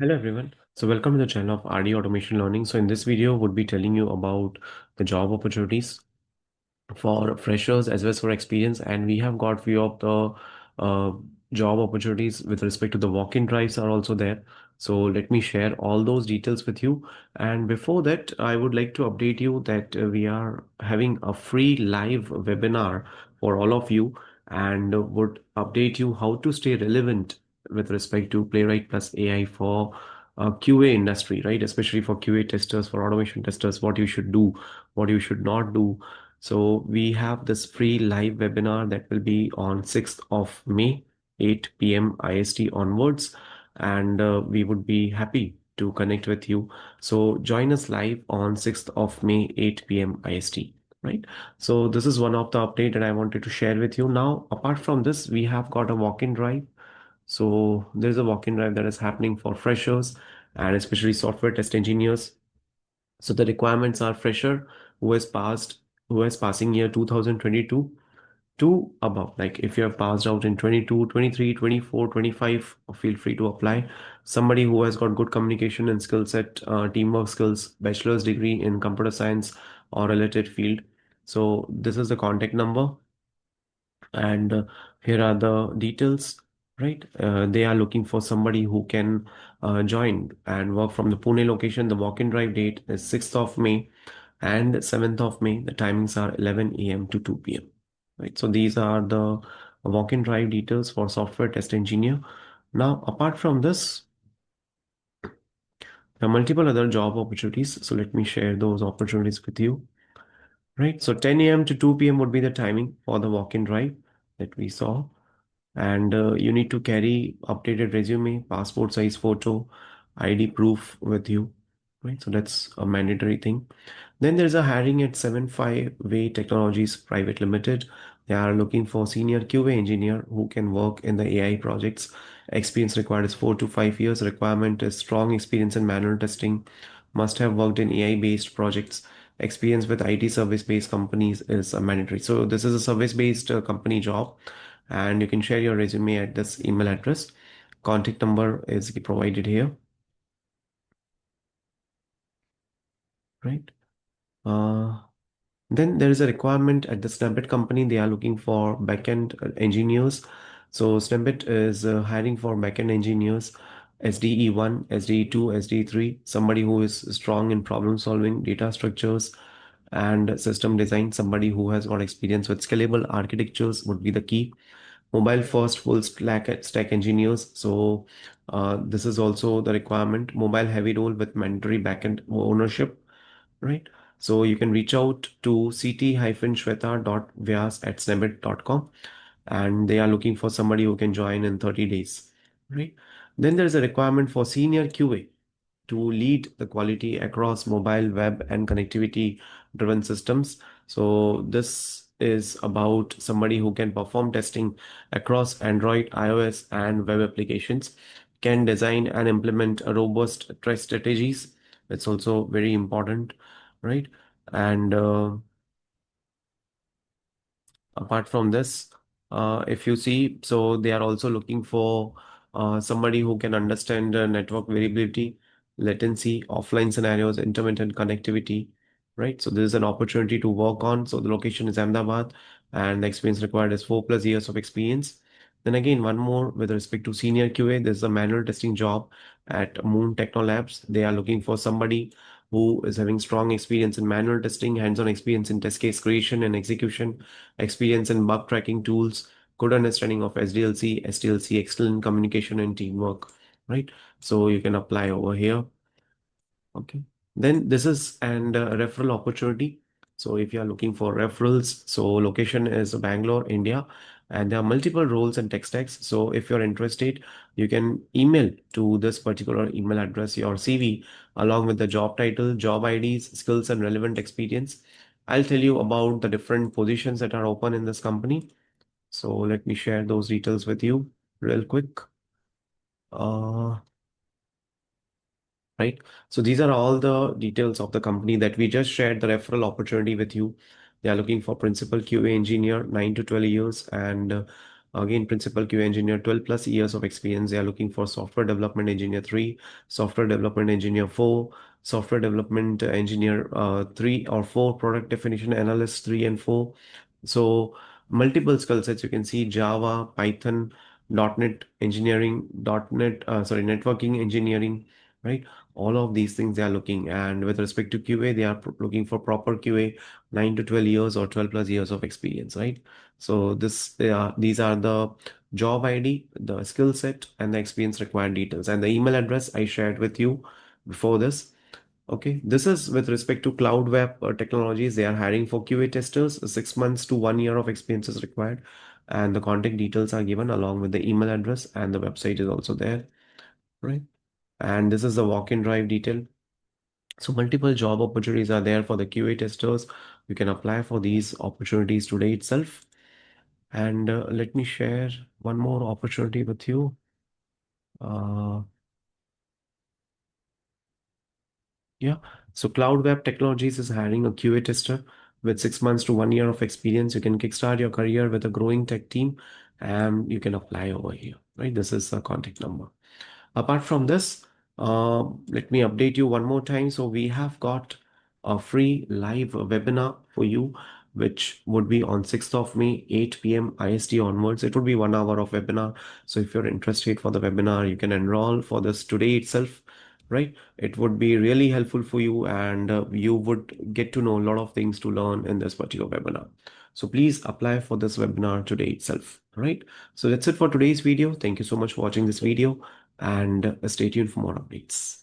Hello everyone. So welcome to the channel of RD Automation Learning. So in this video, would be telling you about the job opportunities for freshers as well as for experience, and we have got few of the uh, job opportunities with respect to the walk-in drives are also there. So let me share all those details with you. And before that, I would like to update you that we are having a free live webinar for all of you, and would update you how to stay relevant with respect to Playwright plus AI for QA industry, right? Especially for QA testers, for automation testers, what you should do, what you should not do. So we have this free live webinar that will be on 6th of May, 8 p.m. IST onwards, and we would be happy to connect with you. So join us live on 6th of May, 8 p.m. IST. Right. So this is one of the update that I wanted to share with you. Now, apart from this, we have got a walk-in drive. So there's a walk-in drive that is happening for freshers and especially software test engineers. So the requirements are fresher who has passed, who has passing year 2022 to above. Like if you have passed out in 22, 23, 24, 25, feel free to apply. Somebody who has got good communication and skill set, teamwork skills, bachelor's degree in computer science or related field. So this is the contact number, and here are the details, right? They are looking for somebody who can join and work from the Pune location. The walk-in drive date is 6th of May and 7th of May. The timings are 11 a.m. to 2 p.m. Right. So these are the walk-in drive details for software test engineer. Now, apart from this, there are multiple other job opportunities. So let me share those opportunities with you. Right. So 10 a.m. to 2 p.m. would be the timing for the walk-in drive that we saw. And you need to carry updated resume, passport size photo, ID proof with you, right? So that's a mandatory thing. Then there's a hiring at 75 Way Technologies Private Limited. They are looking for senior QA engineer who can work in the AI projects. Experience required is 4 to 5 years. Requirement is strong experience in manual testing. Must have worked in AI-based projects. Experience with IT service-based companies is a mandatory. So this is a service-based company job, and you can share your resume at this email address. Contact number is provided here, right? Uh, Then there is a requirement at the Snippet company. They are looking for backend engineers. So Snippet is hiring for backend engineers, SDE1, SDE2, SDE3, somebody who is strong in problem solving, data structures, and system design. Somebody who has got experience with scalable architectures would be the key. Mobile first full stack engineers. So this is also the requirement. Mobile heavy role with mandatory backend ownership, right? So you can reach out to ct-shweta.vyas@snebit.com, and they are looking for somebody who can join in 30 days, right? Then there is a requirement for senior QA to lead the quality across mobile, web, and connectivity driven systems. So this is about somebody who can perform testing across Android, iOS, and web applications, can design and implement a robust test strategies. It's also very important, right? And apart from this, if you see, so they are also looking for somebody who can understand network variability, latency, offline scenarios, intermittent connectivity, right? So this is an opportunity to work on. So the location is Ahmedabad, and the experience required is 4+ years of experience. Then again, one more with respect to senior QA, there's a manual testing job at Moon Techno Labs. They are looking for somebody who is having strong experience in manual testing, hands-on experience in test case creation and execution, experience in bug tracking tools, good understanding of SDLC, STLC, excellent communication and teamwork, right? So you can apply over here. Okay. Then this is and referral opportunity. So if you are looking for referrals, so location is Bangalore, India, and there are multiple roles and tech stacks. So if you're interested, you can email to this particular email address your CV along with the job title, job IDs, skills, and relevant experience. I'll tell you about the different positions that are open in this company. So let me share those details with you real quick. Uh, right? So these are all the details of the company that we just shared the referral opportunity with you. They are looking for principal QA engineer, 9 to 12 years, and Again, principal QA engineer, 12 plus years of experience. They are looking for software development engineer 3, software development engineer 4, software development engineer 3 or 4, product definition analyst 3 and 4. So multiple skill sets. You can see Java, Python, .NET engineering, networking engineering, right? All of these things they are looking. And with respect to QA, they are looking for proper QA, 9 to 12 years or 12 plus years of experience, right? So these are the job ID, the skill set, and the experience required details. And the email address I shared with you before this. Okay, this is with respect to Cloudwapp Technologies. They are hiring for QA testers. 6 months to 1 year of experience is required, and the contact details are given along with the email address, and the website is also there, right? And this is the walk-in drive detail. So multiple job opportunities are there for the QA testers. You can apply for these opportunities today itself. And let me share one more opportunity with you. Uh, yeah, so Cloudwapp Technologies is hiring a QA tester with 6 months to 1 year of experience. You can kickstart your career with a growing tech team, and you can apply over here, right? This is the contact number. Apart from this, let me update you one more time. So we have got a free live webinar for you, which would be on 6th of May, 8 p.m. IST onwards. It would be 1 hour of webinar. So if you're interested for the webinar, you can enroll for this today itself, right? It would be really helpful for you, and you would get to know a lot of things to learn in this particular webinar. So please apply for this webinar today itself, right? So that's it for today's video. Thank you so much for watching this video, and stay tuned for more updates.